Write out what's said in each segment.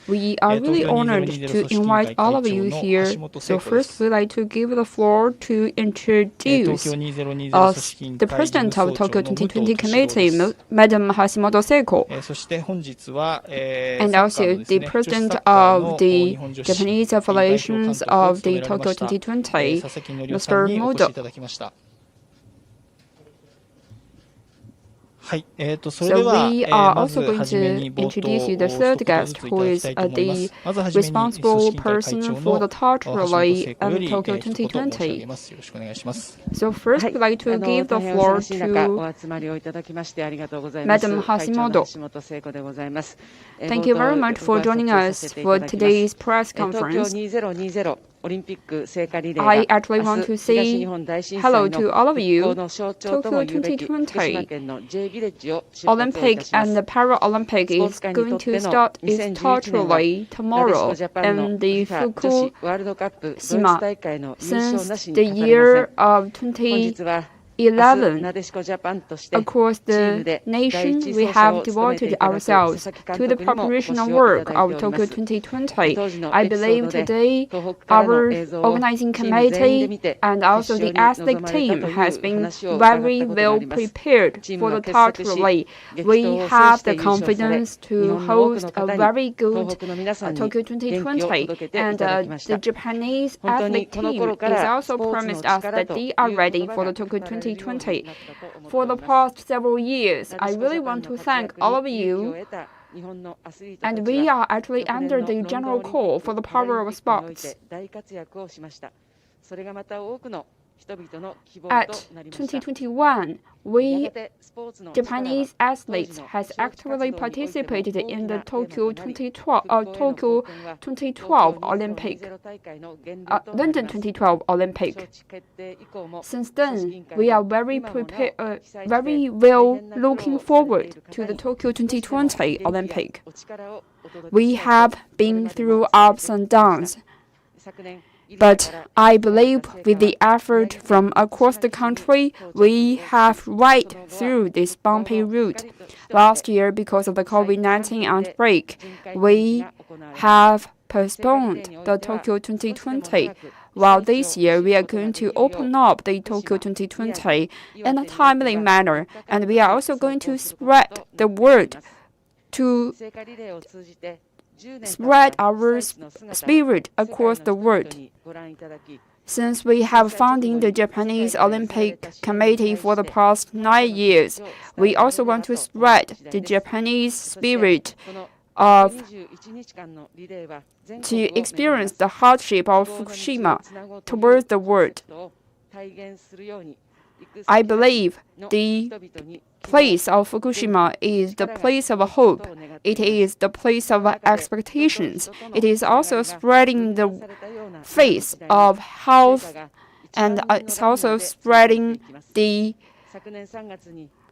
We are really honored to invite all of you here. So first, we'd like to give the floor to introduce the President of Tokyo 2020 Committee, Madam Hashimoto Seiko, and also the President of the Japanese affiliations of the Tokyo 2020, Mr. Modo. So we are also going to introduce you the third guest, who is the responsible person for the torch relay in Tokyo 2020. So first, we'd like to give the floor to Madam Hashimoto. Thank you very much for joining us for today's press conference. I actually want to say hello to all of you. Tokyo 2020 Olympic and the Paralympic is going to start its torch relay tomorrow in the Fukushima. Since the year of 2011, across the nation, we have devoted ourselves to the preparational work of Tokyo 2020. I believe today our organizing committee and also the athletic team has been very well prepared for the torch relay. We have the confidence to host a very good Tokyo 2020, and the Japanese athletic team is also promised us that they are ready for the Tokyo 2020. For the past several years, I really want to thank all of you, and we are actually under the general call for the power of sports. At 2021, we Japanese athletes has actively participated in the Tokyo 2012 Olympic, London 2012 Olympic. Since then, we are very well looking forward to the Tokyo 2020 Olympic. We have been through ups and downs, but I believe with the effort from across the country, we have right through this bumpy route. Last year, because of the COVID-19 outbreak, we have postponed the Tokyo 2020. While this year, we are going to open up the Tokyo 2020 in a timely manner, and we are also going to spread the word to spread our spirit across the world. Since we have founded the Japanese Olympic Committee for the past 9 years, we also want to spread the Japanese spirit to experience the hardship of Fukushima towards the world. I believe the place of Fukushima is the place of hope. It is the place of expectations. It is also spreading the face of health, and it's also spreading the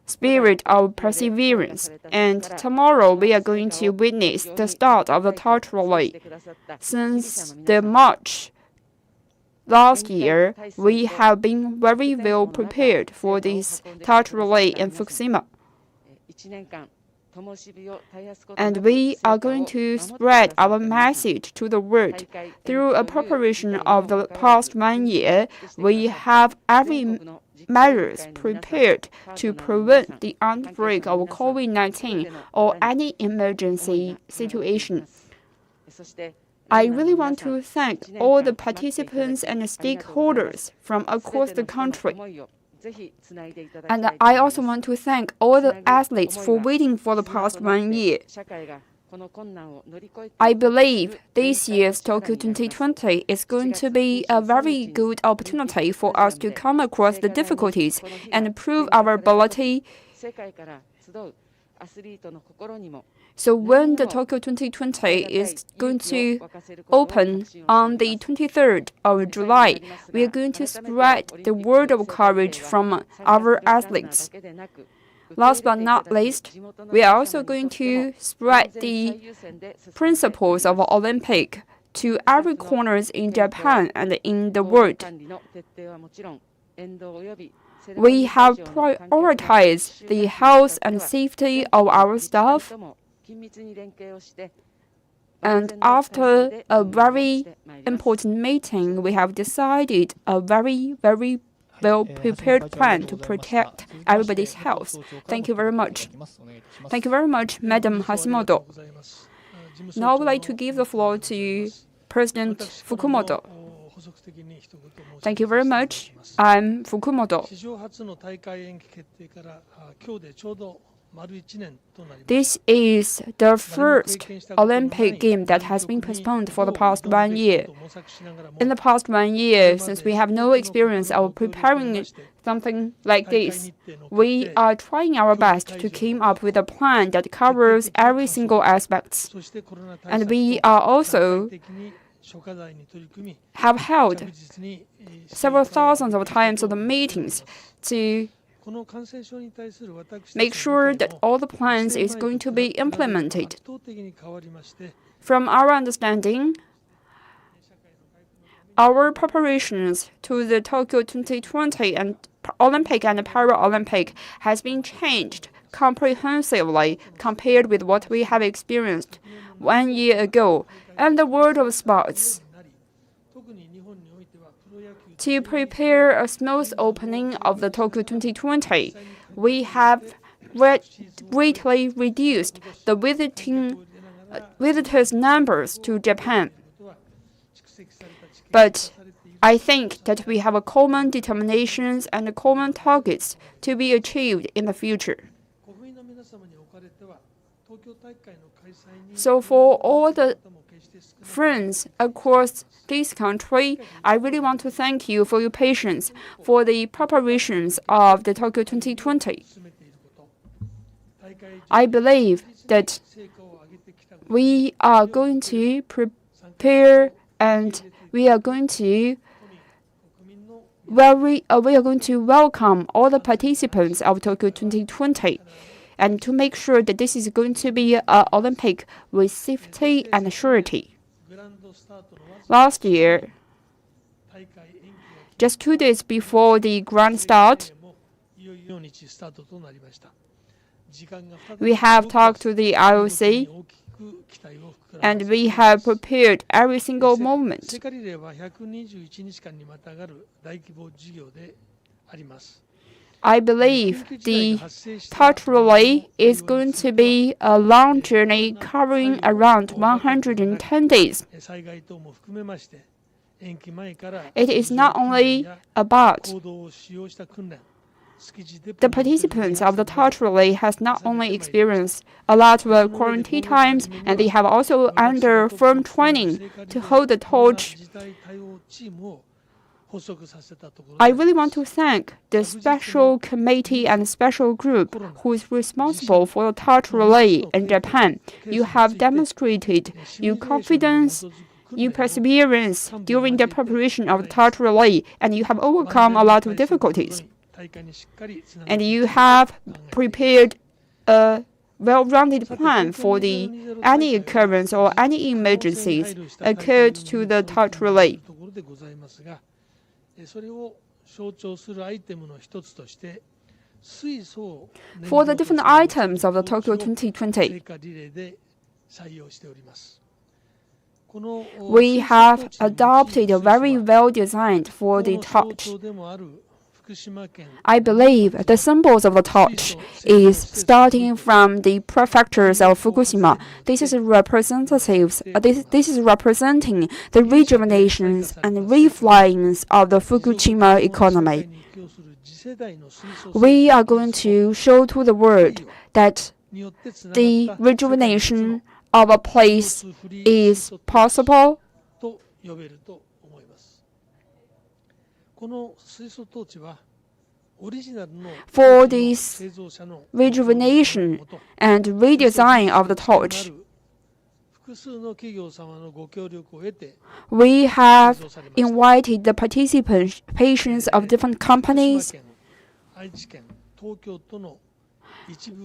spirit of perseverance. And tomorrow we are going to witness the start of the torch relay. Since the March last year, we have been very well prepared for this torch relay in Fukushima. And we are going to spread our message to the world. Through a preparation of the past 1 year, we have every measures prepared to prevent the outbreak of COVID-19 or any emergency situation. I really want to thank all the participants and stakeholders from across the country. And I also want to thank all the athletes for waiting for the past 1 year. I believe this year's Tokyo 2020 is going to be a very good opportunity for us to come across the difficulties and prove our ability. So when the Tokyo 2020 is going to open on the 23rd of July, we are going to spread the word of courage from our athletes. Last but not least, we are also going to spread the principles of Olympic to every corners in Japan and in the world. We have prioritized the health and safety of our staff, And after a very important meeting, we have decided a very well-prepared plan to protect everybody's health. Thank you very much. Thank you very much, Madam Hashimoto. Now I would like to give the floor to President Fukumoto. Thank you very much. I'm Fukumoto. This is the first Olympic game that has been postponed for the past 1 year. In the past 1 year, since we have no experience of preparing something like this, we are trying our best to come up with a plan that covers every single aspect. And we are also have held several thousands of times of the meetings to make sure that all the plans is going to be implemented. From our understanding, our preparations to the Tokyo 2020 and Olympic and Paralympic has been changed comprehensively compared with what we have experienced 1 year ago. And the world of sports, to prepare a smooth opening of the Tokyo 2020, we have greatly reduced the visitors' numbers to Japan. But I think that we have a common determinations and common targets to be achieved in the future. So for all the friends across this country, I really want to thank you for your patience for the preparations of the Tokyo 2020. I believe that we are going to prepare and we are going to welcome all the participants of Tokyo 2020 and to make sure that this is going to be an Olympic with safety and surety. Last year, just 2 days before the grand start, we have talked to the IOC and we have prepared every single moment. I believe the torch relay is going to be a long journey covering around 110 days. It is not only about the participants of the torch relay has not only experienced a lot of quarantine times, and they have also under firm training to hold the torch. I really want to thank the special committee and special group who is responsible for the torch relay in Japan. You have demonstrated your confidence, your perseverance during the preparation of the torch relay, and you have overcome a lot of difficulties. And you have prepared a well-rounded plan for any occurrence or any emergencies occurred to the torch relay. For the different items of the Tokyo 2020, we have adopted a very well-designed for the torch. I believe the symbols of the torch is starting from the prefectures of Fukushima. This is representing the rejuvenations and reflyings of the Fukushima economy. We are going to show to the world that the rejuvenation of a place is possible. For this rejuvenation and redesign of the torch, we have invited the participations of different companies.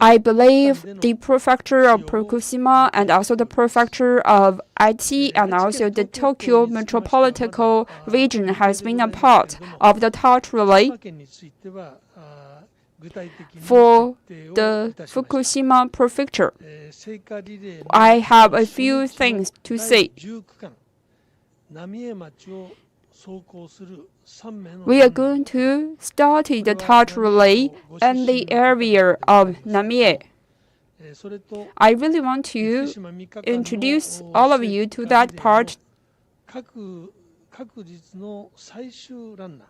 I believe the prefecture of Fukushima and also the prefecture of Aichi and also the Tokyo metropolitan region has been a part of the torch relay. For the Fukushima prefecture, I have a few things to say. We are going to start the torch relay in the area of Namie. I really want to introduce all of you to that part. 各日の最終ランナー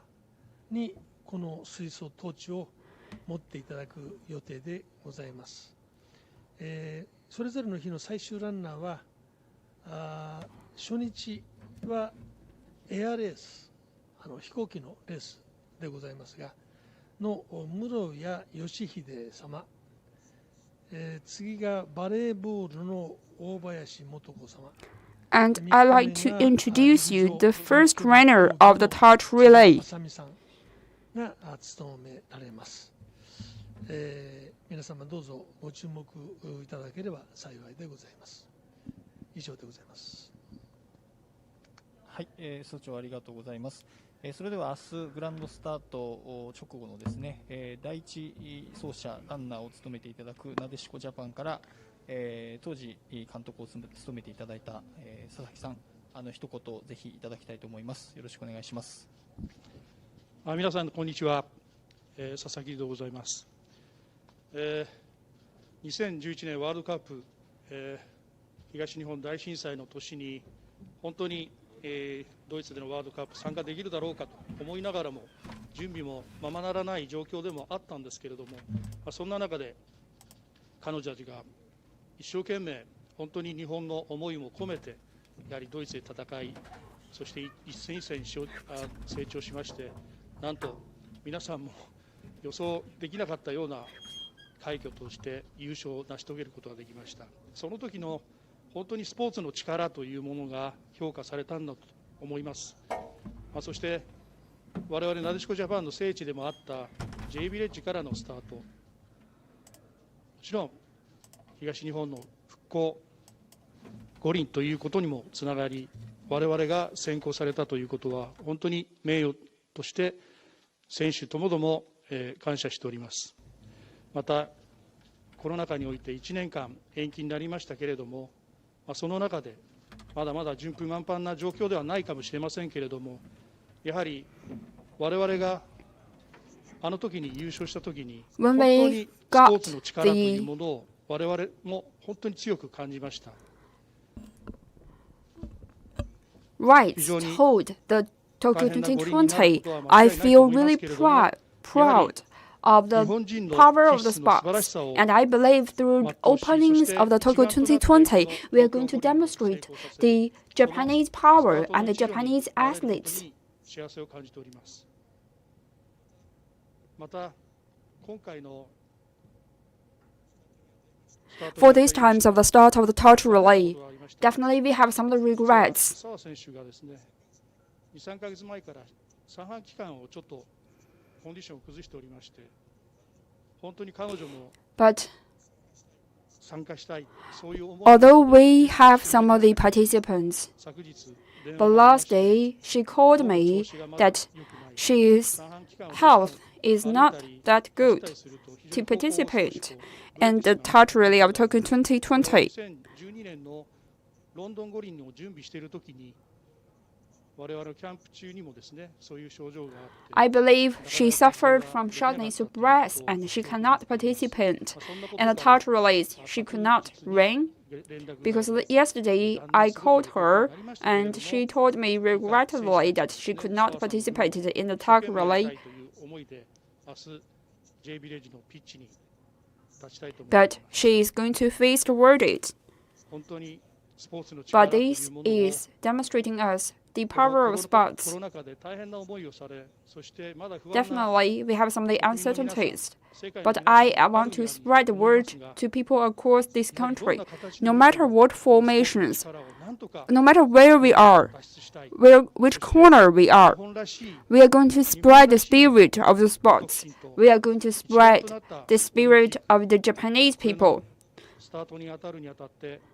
にこの水素トーチを持っていただく予定でございます。それぞれの日の最終ランナーは初日はエアレース飛行機のレースでございますがの室谷義秀様、次がバレーボールの大林素子様。And I'd like to introduce you the first runner of the torch relay. が務められます。皆様どうぞご注目いただければ幸いでございます。以上でございます。はい、総長ありがとうございます。それでは明日グランドスタート直後のですね、第一走者ランナーを務めていただくなでしこジャパンから当時監督を務めていただいた、佐々木さん、一言ぜひいただきたいと思います。よろしくお願いします。皆さんこんにちは、佐々木でございます。2011年ワールドカップ、東日本大震災の年に本当に、ドイツでのワールドカップ参加できるだろうかと思いながらも準備もままならない状況でもあったんですけれども、そんな中で彼女たちが一生懸命本当に日本の思いも込めてやはりドイツで戦い、そして一戦一戦成長しまして、なんと皆さんも予想できなかったような快挙として優勝を成し遂げることができました。その時の本当にスポーツの力というものが評価されたんだと思います。そして我々なでしこジャパンの聖地でもあった J ビレッジからのスタート、もちろん東日本の復興五輪ということにもつながり、我々が選考されたということは本当に名誉として選手ともども感謝しております。またコロナ禍において1年間延期になりましたけれども、その中でまだまだ順風満帆な状況ではないかもしれませんけれども、やはり我々があの時に優勝した時に本当にスポーツの力というものを我々も本当に強く感じました。 Right, hold the Tokyo 2020. I feel really proud of the power of the sports, and I believe through openings of the Tokyo 2020, we are going to demonstrate the Japanese power and the Japanese athletes. For these times of the start of the torch relay, definitely we have some regrets. But although we have some of the participants, but last day she called me that she's health is not that good to participate in the torch relay of Tokyo 2020. I believe she suffered from shortness of breath and she cannot participate in the torch relays. She could not run because yesterday I called her and she told me regrettably that she could not participate in the torch relay. But she is going to face the verdict. But this is demonstrating us the power of sports. Definitely, we have some of the uncertainties, but I want to spread the word to people across this country. No matter what formations, no matter where we are, which corner we are going to spread the spirit of the sports. We are going to spread the spirit of the Japanese people.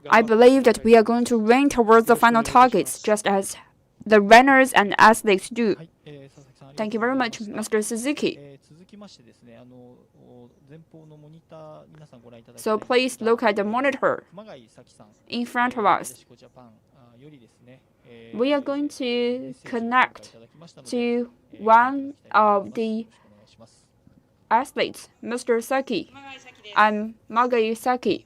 I believe that we are going to run towards the final targets, just as the runners and athletes do. Thank you very much, Mr. Suzuki. So please look at the monitor in front of us. We are going to connect to one of the athletes, Mr. Saki. I'm Magai Saki.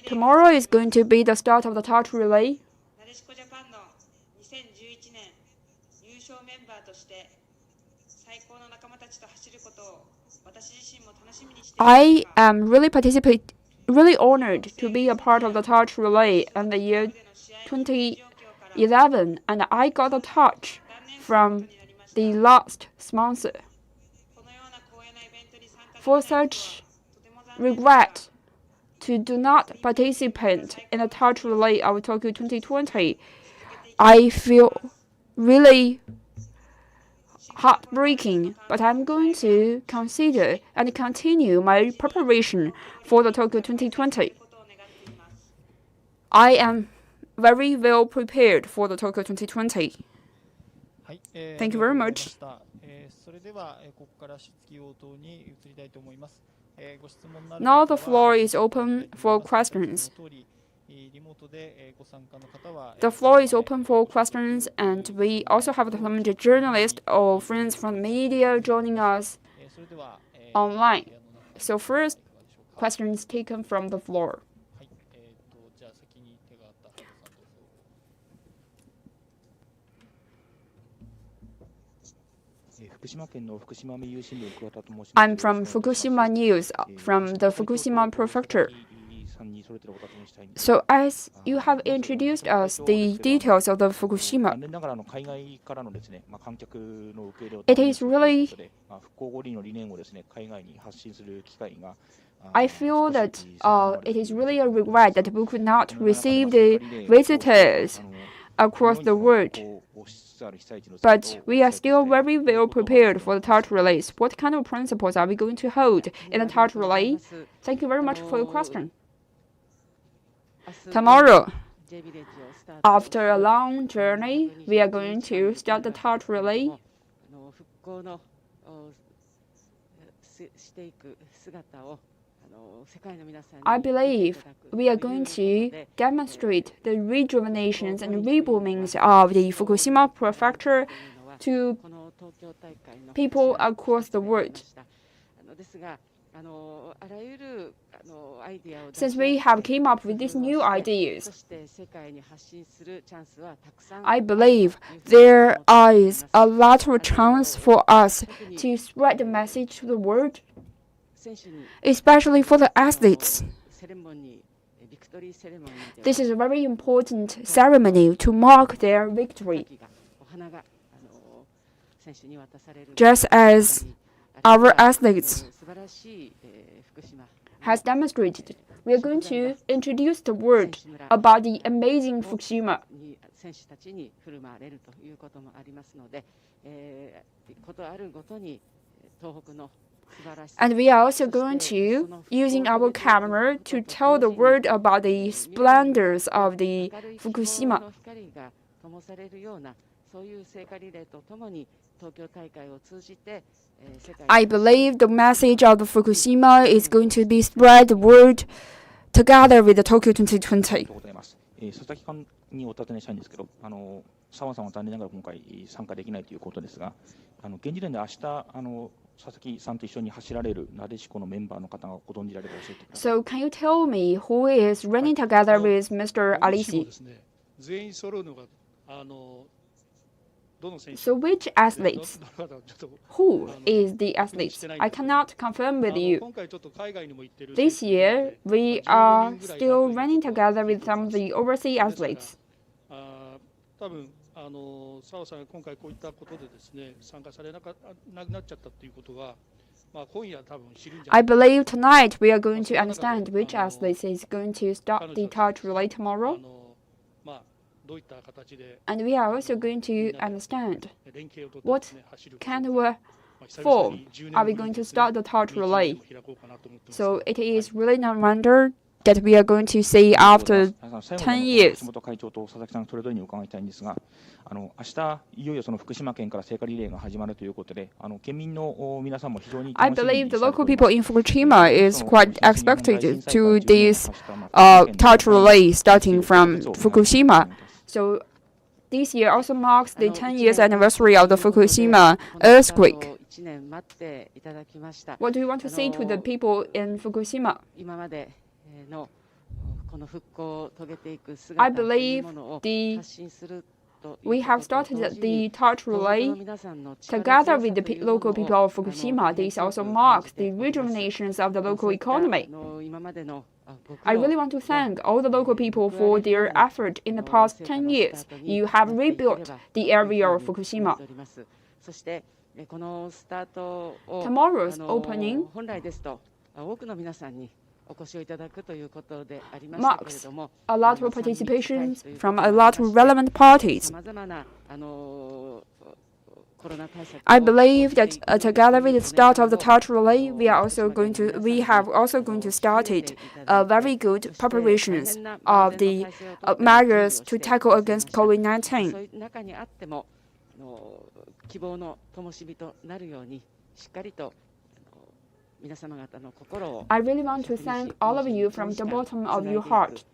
Tomorrow is going to be the start of the torch relay. I am really honored to be a part of the torch relay in the year 2011, and I got a torch from the last sponsor. For such regret to do not participate in the torch relay of Tokyo 2020, I feel really heartbreaking, but I'm going to consider and continue my preparation for the Tokyo 2020. I am very well prepared for the Tokyo 2020. Thank you very much. Now the floor is open for questions. The floor is open for questions, and we also have some journalists or friends from the media joining us online. So first, questions taken from the floor. I'm from Fukushima News, from the Fukushima Prefecture. So as you have introduced us the details of the Fukushima, it is really, I feel that it is really a regret that we could not receive the visitors across the world. But we are still very well prepared for the torch relays. What kind of principles are we going to hold in the torch relay? Thank you very much for your question. Tomorrow, after a long journey, we are going to start the torch relay. I believe we are going to demonstrate the rejuvenations and reboomings of the Fukushima Prefecture to people across the world. Since we have came up with these new ideas, I believe there is a lot of chance for us to spread the message to the world, especially for the athletes. This is a very important ceremony to mark their victory. Just as our athletes has demonstrated, we are going to introduce the world about the amazing Fukushima. And we are also going to, using our camera, to tell the world about the splendors of the Fukushima. I believe the message of the Fukushima is going to be spread the word together with the Tokyo 2020. So can you tell me who is running together with Mr. Alisi? So which athletes? Who is the athletes? I cannot confirm with you. This year, we are still running together with some of the overseas athletes. I believe tonight we are going to understand which athletes is going to start the torch relay tomorrow. And we are also going to understand what kind of form are we going to start the torch relay. So it is really no wonder that we are going to see after 10 years. 橋本会長と佐々木さんそれぞれに伺いたいんですが、明日いよいよその福島県から聖火リレーが始まるということで、県民の皆さんも非常に I 楽しみに believe the されて local おり people ます。 in Fukushima is quite expected to this torch relay starting from Fukushima. So this year also marks the 10 years anniversary of the Fukushima earthquake. What do you want to say to the people in Fukushima? I believe we have started the torch relay together with the local people of Fukushima. This also marks the rejuvenation of the local economy. I really want to thank all the local people for their effort in the past 10 years. You have rebuilt the area of Fukushima. Tomorrow's opening marks a lot of participation from a lot of relevant parties. I believe that together with the start of the torch relay, we have also going to start very good preparations of the measures to tackle against COVID-19. I really want to thank all of you from the bottom of your heart.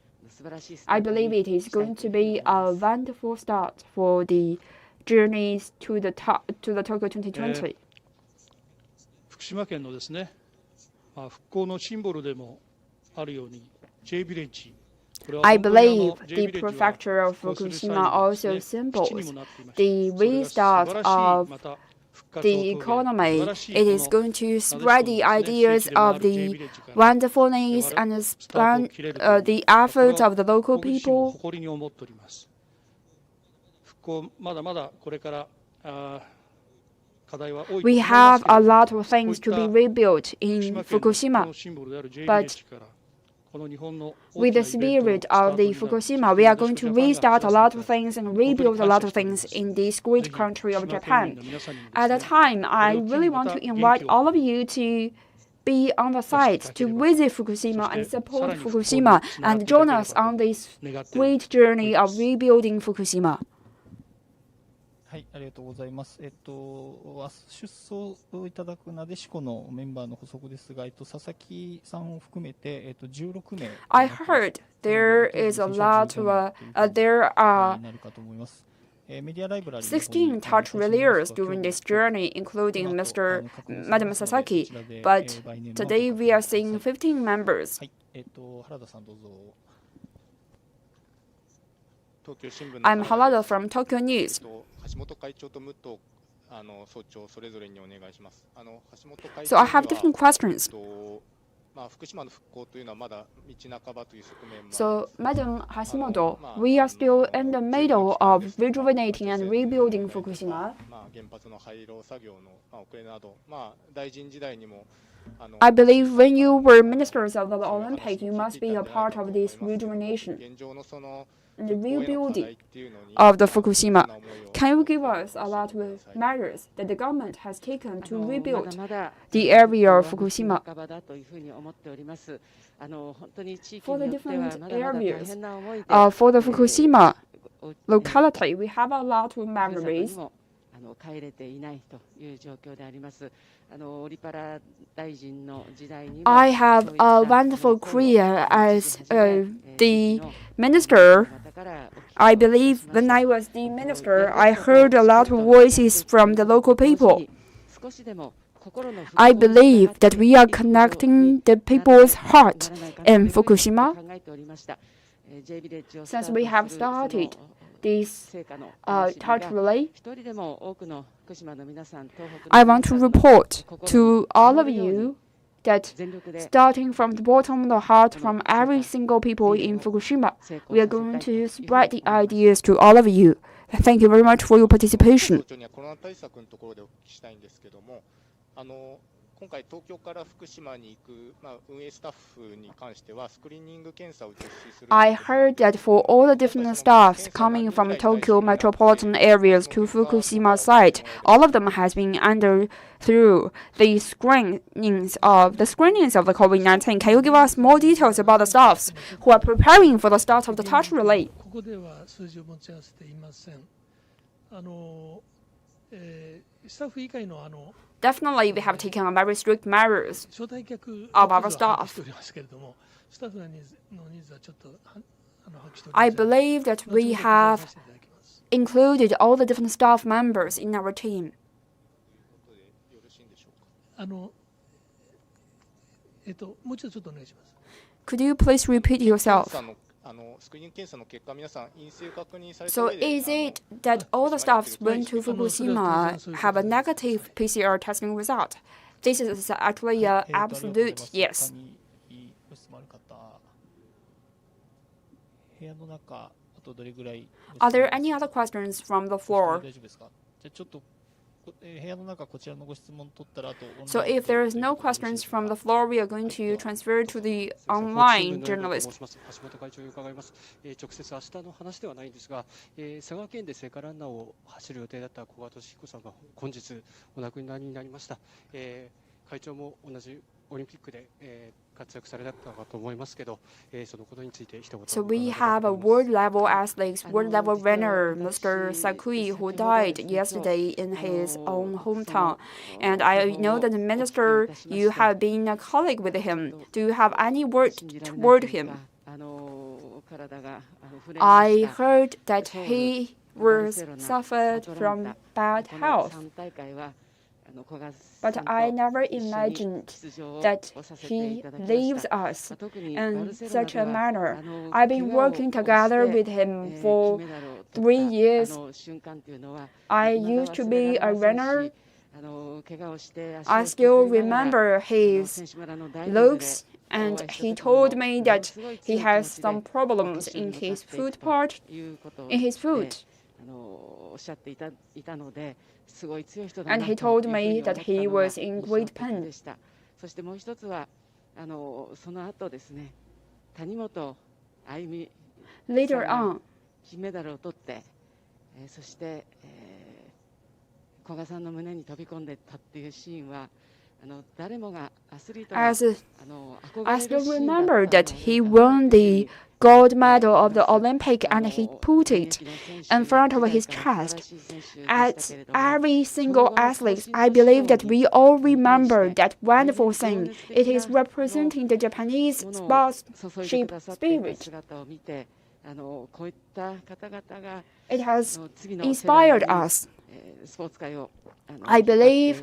I believe it is going to be a wonderful start for the journeys to the Tokyo 2020. 福島県のですね、復興のシンボルでもあるように J ビレッジ。I believe the prefecture of Fukushima also symbols the restart of the economy. It is going to spread the ideas of the wonderfulness and the efforts of the local people. We have a lot of things to be rebuilt in Fukushima, but with the spirit of the Fukushima, we are going to restart a lot of things and rebuild a lot of things in this great country of Japan. At the time, I really want to invite all of you to be on the site to visit Fukushima and support Fukushima and join us on this great journey of rebuilding Fukushima. はい、ありがとうございます。明日出走いただくなでしこのメンバーの補足ですが、佐々木さんを含めて16名。I heard there is a lot of there are 16 torch relayers during this journey, including Madam Sasaki. But today we are seeing 15 members. はい、原田さんどうぞ。I'm Harada from Tokyo News. 橋本会長と武藤総長それぞれにお願いします。橋本会 So I have different questions. 福島の復興というのはまだ道半ばという側面も。So, Madam Hashimoto, we are still in the middle of rejuvenating and rebuilding Fukushima. 原発の廃炉作業の遅れなど、大臣時代にも。I believe when you were ministers of the Olympic, you must be a part of this rejuvenation and the rebuilding of the Fukushima. Can you give us a lot of measures that the government has taken to rebuild the area of Fukushima? For the different areas, for the Fukushima locality, we have a lot of memories. I have a wonderful career as the minister. I believe when I was the minister, I heard a lot of voices from the local people. I believe that we are connecting the people's heart in Fukushima. Since we have started this torch relay, I want to report to all of you that starting from the bottom of the heart from every single people in Fukushima, we are going to spread the ideas to all of you. Thank you very much for your participation. 今回、東京から福島に行く、運営スタッフに関しては、スクリーニング検査を実施する。I heard that for all the different staffs coming from Tokyo metropolitan areas to Fukushima site, all of them has been through the screenings of the COVID-19. Can you give us more details about the staffs who are preparing for the start of the touch relay? ここでは数字を持ち合わせていません。スタッフ以外のDefinitely, we have taken a very strict measures 招待客 of our 数は把握 staff. しておりますけれども、スタッフの人数はちょっと把握しておりません。 I believe that we 後ほど詳細 have させていただきます。 included all the different staff members in our team. よろしいんでしょうか。もう一度ちょっとお願いします。 Could you please repeat yourself? スクリーニング検査の結果、皆さん陰性確認された So 上で is it that all the staffs went to Fukushima have a negative PCR testing result? This is actually an absolute yes. 他にご質問ある方、部屋の中、あとどれぐらいご Are 質問 there any other questions from the 大 floor? 丈夫ですか。じゃあちょっと部屋の中こちらのご質問取ったらあと So if there is no questions from the floor, we are going to transfer to the online journalist. 橋本会長に伺います。直接明日の話ではないんですが、佐賀県で聖火ランナーを走る予定だった古賀稔彦さんが本日お亡くなりになりました。会長も同じオリンピックで、活躍されたかと思いますけど、そのことについて一言。 So we have a world-level athletes, world-level runner, Mr. Sakui, who died yesterday in his own hometown. And I know that the minister, you have been a colleague with him. Do you have any word toward him? I heard that he was suffered from bad health. But I never imagined that he leaves us in such a manner. I've been working together with him for 3 years. I used to be a runner. I still remember his looks, and he told me that he has some problems in his food part, in his food. And he told me that he was in great pain. そしてもう一つはその後ですね、谷本歩美 Later on, 金メダルを取って、そして、古賀さんの胸に飛び込んでったっていうシーンは誰もがアスリートが I still remember that he won the gold medal of the Olympic and he put it in front of his chest. At every single athlete, I believe that we all remember that wonderful thing. It is representing the Japanese sportsmanship spirit. It has inspired us. I believe,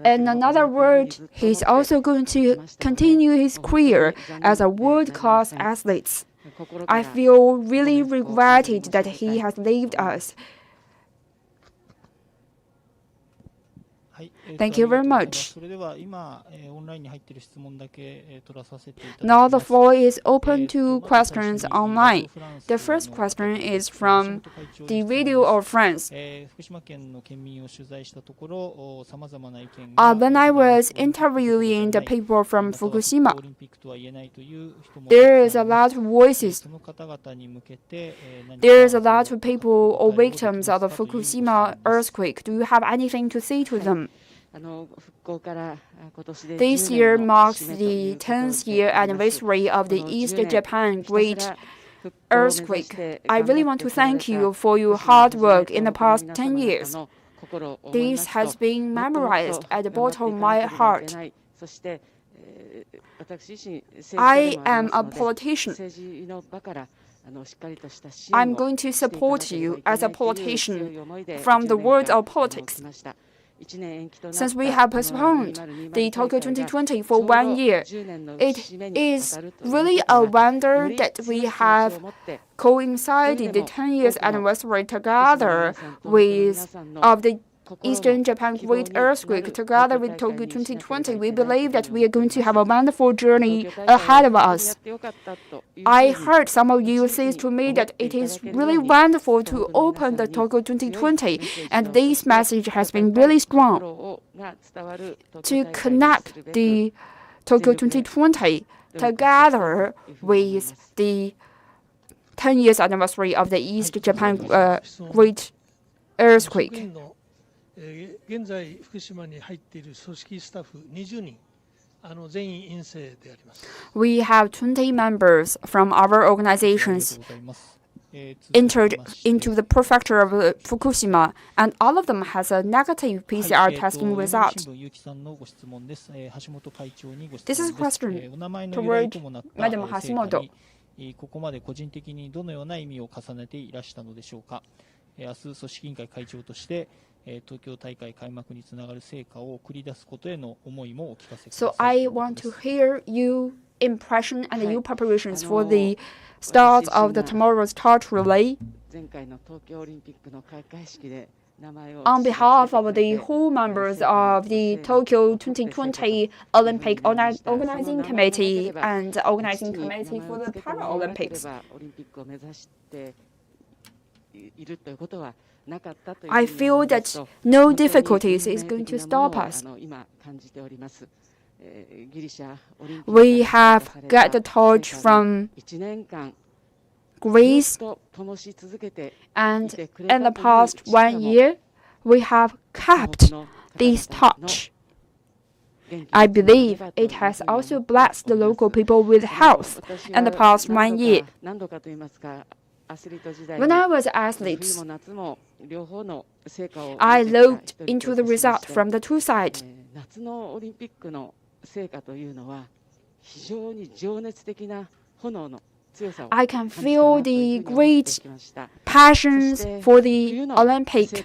in another word, he's also going to continue his career as a world-class athlete. I feel really regretted that he has left us. Thank you very much. Now the floor is open to questions online. The first question is from the video of France. When I was interviewing the people from Fukushima, there is a lot of voices. There is a lot of people or victims of the Fukushima earthquake. Do you have anything to say to them? This year marks the 10th year anniversary of the East Japan Great Earthquake. I really want to thank you for your hard work in the past 10 years. This has been memorized at the bottom of my heart. I am a politician. I'm going to support you as a politician from the world of politics. Since we have postponed the Tokyo 2020 for 1 year, it is really a wonder that we have coincided the 10 years anniversary together with of the Eastern Japan Great Earthquake together with Tokyo 2020, we believe that we are going to have a wonderful journey ahead of us. I heard some of you say to me that it is really wonderful to open the Tokyo 2020, and this message has been really strong to connect the Tokyo 2020 together with the 10 years anniversary of the East Japan Great Earthquake. 現在、福島に入っている組織スタッフ20人、全員陰性であります。We have 20 members from our organizations entered into the prefecture of Fukushima, and all of them has a negative PCR testing result. This is a question toward Madam Hashimoto. ここまで個人的にどのような意味を重ねていらしたのでしょうか。明日組織委員会会長として東京大会開幕につながる成果を繰り出すことへの思いもお聞かせください。So I want to hear your impression and your preparations for the start of the tomorrow's torch relay. On behalf of the whole members of the Tokyo 2020 Olympic Organizing Committee and Organizing Committee for the Paralympics, I feel that no difficulties is going to stop us. We have got the torch from Greece, and in the past 1 year, we have kept this torch. I believe it has also blessed the local people with health in the past 1 year. When I was athlete, I looked into the result from the two sides. I can feel the great passions for the Olympic.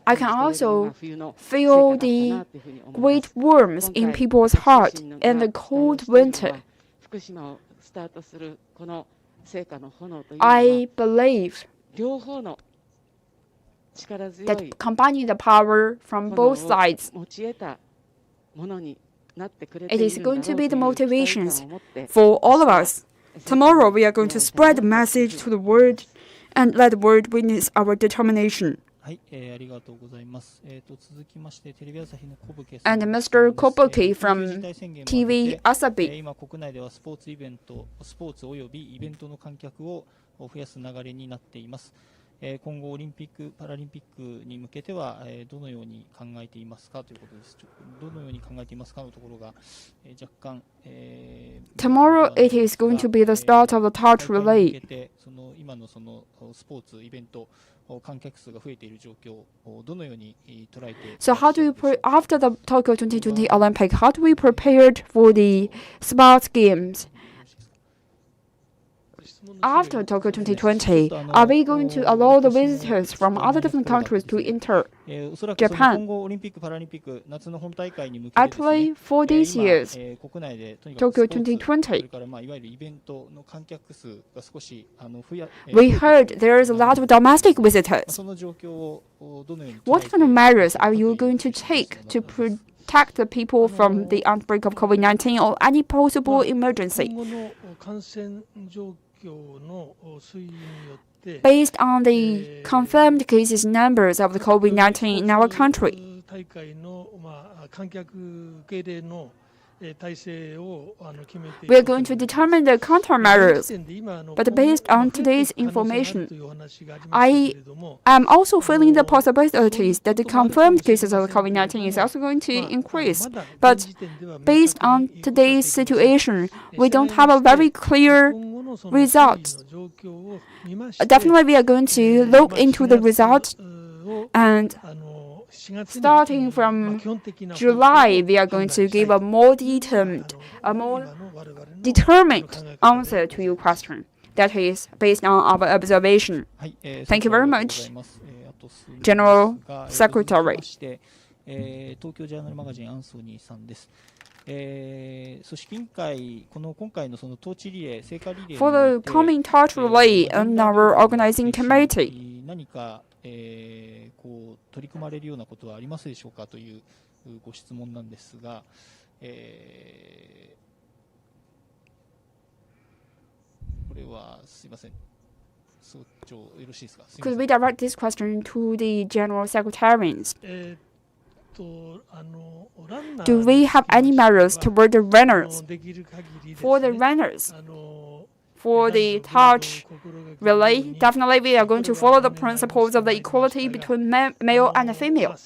I can also feel the great warmth in people's heart in the cold winter. I believe that combining the power from both sides, it is going to be the motivations for all of us. Tomorrow we are going to spread the message to the world and let the world witness our determination. And Mr. Kobuki from TV Asabi. How Tomorrow it is going to be the start of the torch relay. So how do we after the Tokyo 2020 Olympic, how do we prepare for the sports games? After Tokyo 2020, are we going to allow the visitors from other different countries to enter Japan? Actually, for these years, Tokyo 2020, we heard there is a lot of domestic visitors. What kind of measures are you going to take to protect the people from the outbreak of COVID-19 or any possible emergency? Based on the confirmed cases numbers of the COVID-19 in our country, we are going to determine the countermeasures. But based on today's information, I am also feeling the possibilities that the confirmed cases of COVID-19 is also going to increase. But based on today's situation, we don't have a very clear result. Definitely, we are going to look into the results, and starting from July, we are going to give a more detailed, a more determined answer to your question. That is based on our observation. Thank you very much, General Secretary. 組織委員会、今回のそのトーチリレー、聖火リレー For the coming torch relay and our organizing committee, 何か、こう取り組まれるようなことはありますでしょうかというご質問なんですが、これはすいません、総長よろしいですか。すいません。 could we direct this question to the General Secretarians? Do we have any measures toward the runners? For the runners, for the torch relay, definitely we are going to follow the principles of the equality between male and female.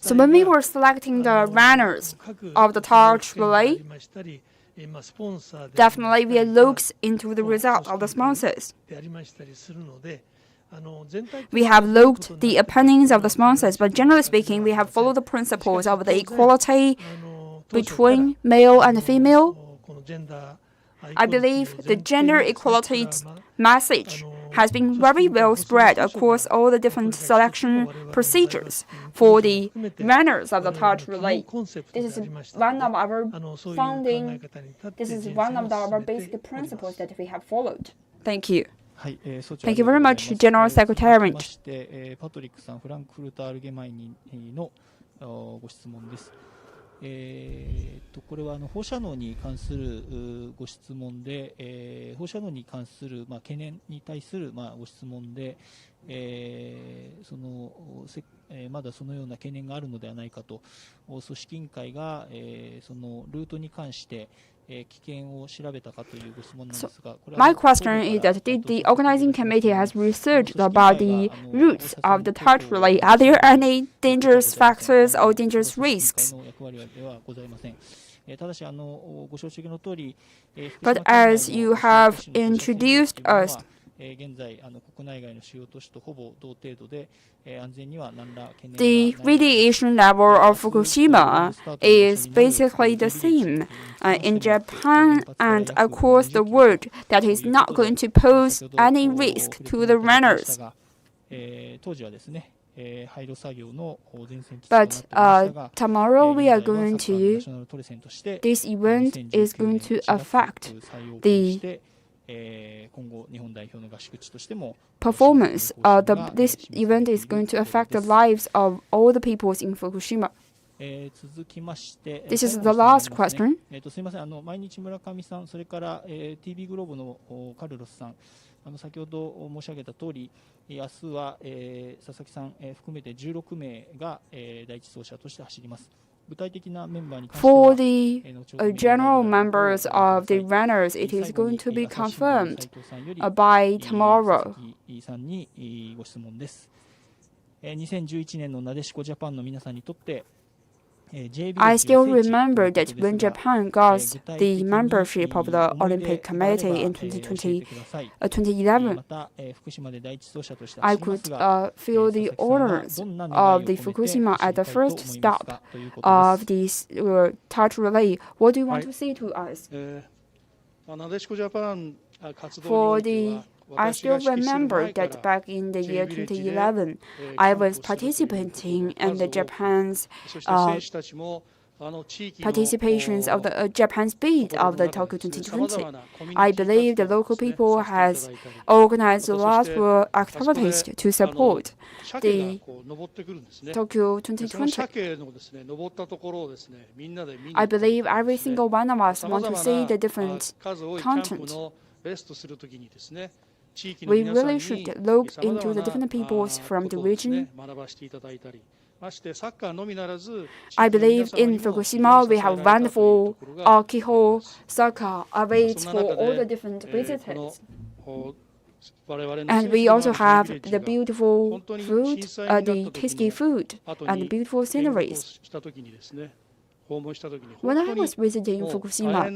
So when we were selecting the runners of the torch relay, definitely we looked into the result of the sponsors. We have looked the opinions of the sponsors, but generally speaking, we have followed the principles of the equality between male and female. I believe the gender equality message has been very well spread across all the different selection procedures for the runners of the torch relay. This is one of our founding, this is one of our basic principles that we have followed. Thank you. Thank you very much, General Secretary. パトリックさん、フランクフルト・アルゲマインのご質問です。これは放射能に関するご質問で、放射能に関する懸念に対するご質問で、まだそのような懸念があるのではないかと、組織委員会がそのルートに関して危険を調べたかというご質問なんですが、My question is that did the organizing committee has researched about the routes of the torch relay? Are there any dangerous factors or dangerous risks? But as you have introduced us, the radiation level of Fukushima is basically the same in Japan and across the world. That is not going to pose any risk to the runners. But tomorrow we are going to, this event is going to affect the performance. This event is going to affect the lives of all the peoples in Fukushima. This is the last question. すみません、毎日村上さん、それから、TV グローブのカルロスさん、先ほど申し上げた通り、明日は、佐々木さん、含めて16名が、第一走者として走ります。For the general members of the runners, it is going to be confirmed by tomorrow. 2011年のなでしこジャパンの皆さんにとって、I still remember that when Japan got the membership of the Olympic Committee in 2011, I could feel the honors of the Fukushima at the first stop of this torch relay. What do you want to say to us? For the I still remember that back in the year 2011, I was participating in the Japan's participations of the Japan's bid of the Tokyo 2020. I believe the local people has organized a lot of activities to support the Tokyo 2020. I believe every single one of us want to see the different content. We really should look into the different peoples from the region. I believe in Fukushima we have wonderful Kiho soccer awaits for all the different visitors. And we also have the beautiful food, the tasty food, and beautiful sceneries. When I was visiting Fukushima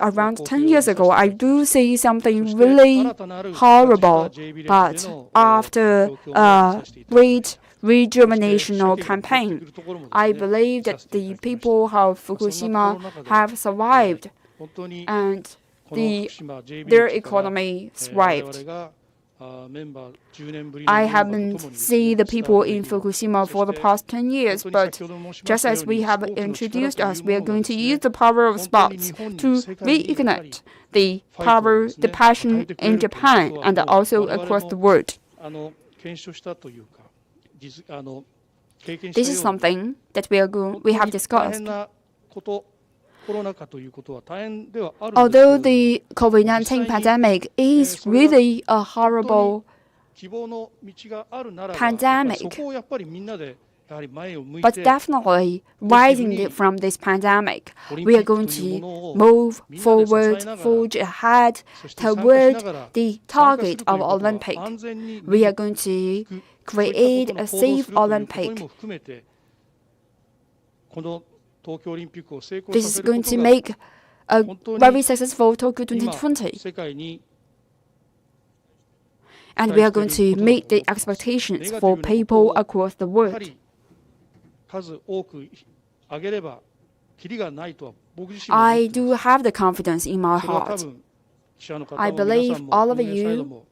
around 10 years ago, I do see something really horrible. But after a great rejuvenational campaign, I believe that the people of Fukushima have survived and their economy thrived. I haven't seen the people in Fukushima for the past 10 years, but just as we have introduced us, we are going to use the power of sports to reignite the power, the passion in Japan and also across the world. This is something that we have discussed. Although the COVID-19 pandemic is really a horrible pandemic, but definitely rising from this pandemic, we are going to move forward, forge ahead toward the target of Olympic. We are going to create a safe Olympic. This is going to make a very successful Tokyo 2020. And we are going to meet the expectations for people across the world. I do have the confidence in my heart. I believe all of you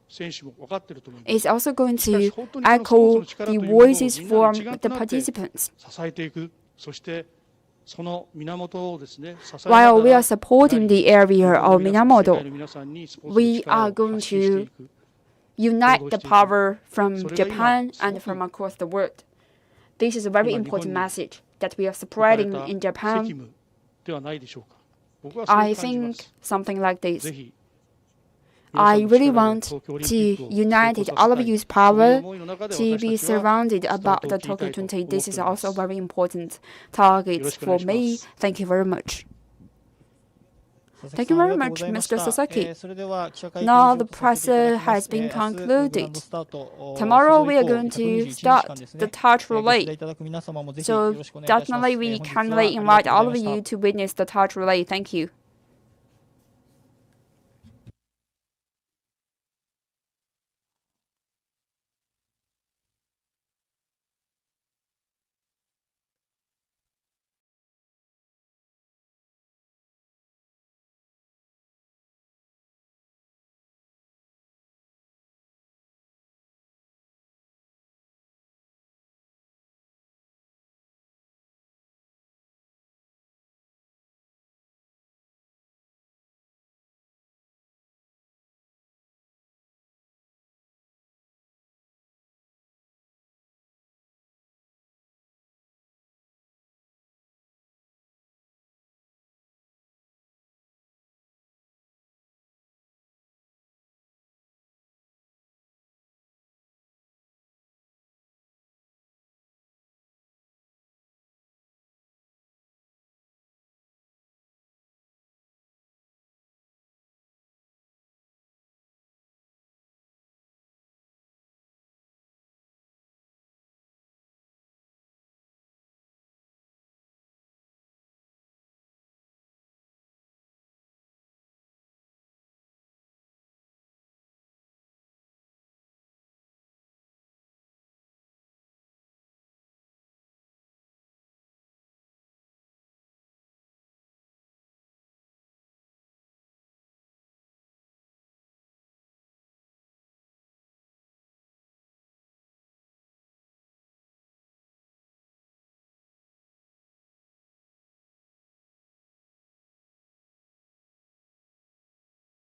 is also going to echo the voices from the participants. While we are supporting the area of Minamoto, we are going to unite the power from Japan and from across the world. This is a very important message that we are spreading in Japan. I think something like this. I really want to unite all of you's power to be surrounded about the Tokyo 20. This is also a very important target for me. Thank you very much. Thank you very much, Mr. Sasaki. Now the press has been concluded. Tomorrow we are going to start the torch relay. So definitely we kindly invite all of you to witness the torch relay. Thank you.